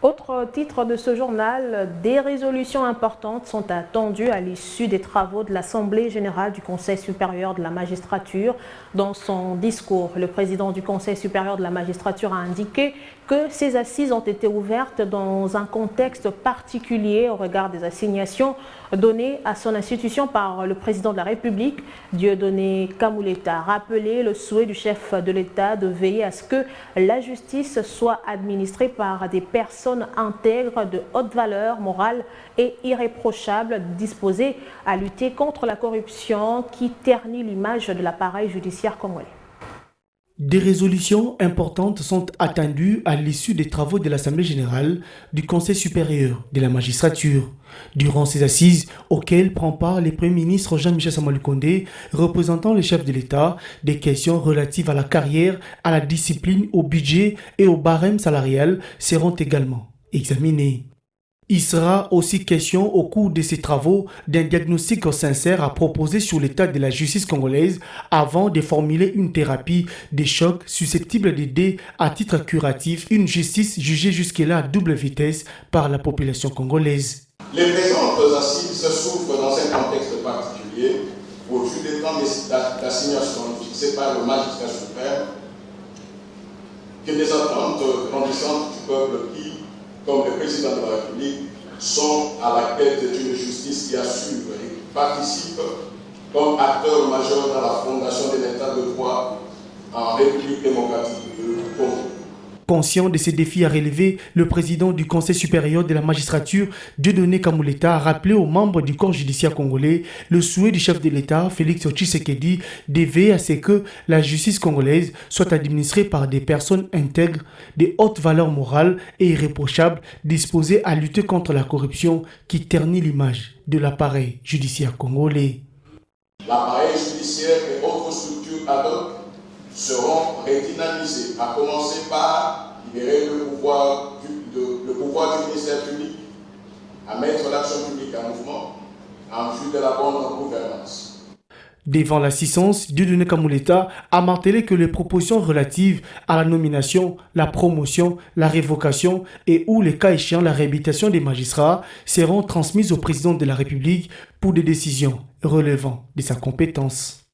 Autre titre de ce journal, des résolutions importantes sont attendues à l'issue des travaux de l'Assemblée générale du Conseil supérieur de la magistrature. Dans son discours, le président du Conseil supérieur de la magistrature a indiqué que ces assises ont été ouvertes dans un contexte particulier au regard des assignations données à son institution par le président de la République. Dieudonné Kamuleta a rappelé le souhait du chef de l'État de veiller à ce que la justice soit administrée par des personnes intègres de haute valeur morale et irréprochable, disposées à lutter contre la corruption qui ternit l'image de l'appareil judiciaire congolais. Des résolutions importantes sont attendues à l'issue des travaux de l'Assemblée générale du Conseil supérieur de la magistrature. Durant ces assises, auxquelles prend part le Premier ministre Jean-Michel Sama Lukonde, représentant le chef de l'État, des questions relatives à la carrière, à la discipline, au budget et au barème salarial seront également examinées. Il sera aussi question au cours de ces travaux d'un diagnostic sincère à proposer sur l'état de la justice congolaise avant de formuler une thérapie de choc susceptible d'aider à titre curatif une justice jugée jusque-là à double vitesse par la population congolaise. Les présentes assises s'ouvrent dans un contexte particulier au vu des temps d'assignation fixés par le magistrat suprême que des attentes grandissantes du peuple qui, comme le président de la République, sont à la tête d'une justice qui assure et participe comme acteur majeur dans la fondation de l'état de droit en République démocratique du Congo. Conscient de ces défis à relever, le président du Conseil supérieur de la magistrature, Dieudonné Kamuleta, a rappelé aux membres du corps judiciaire congolais le souhait du chef de l'État, Félix Tshisekedi, de veiller à ce que la justice congolaise soit administrée par des personnes intègres, de haute valeur morale et irréprochables, disposées à lutter contre la corruption qui ternit l'image de l'appareil judiciaire congolais. L'appareil judiciaire et autres structures ad hoc seront redynamisés, à commencer par libérer le pouvoir du ministère public, à mettre l'action publique en mouvement en vue de la bonne gouvernance. Devant l'assistance, Dieudonné Kamuleta a martelé que les propositions relatives à la nomination, la promotion, la révocation et ou les cas échéants la réhabilitation des magistrats seront transmises au président de la République pour des décisions relevant de sa compétence.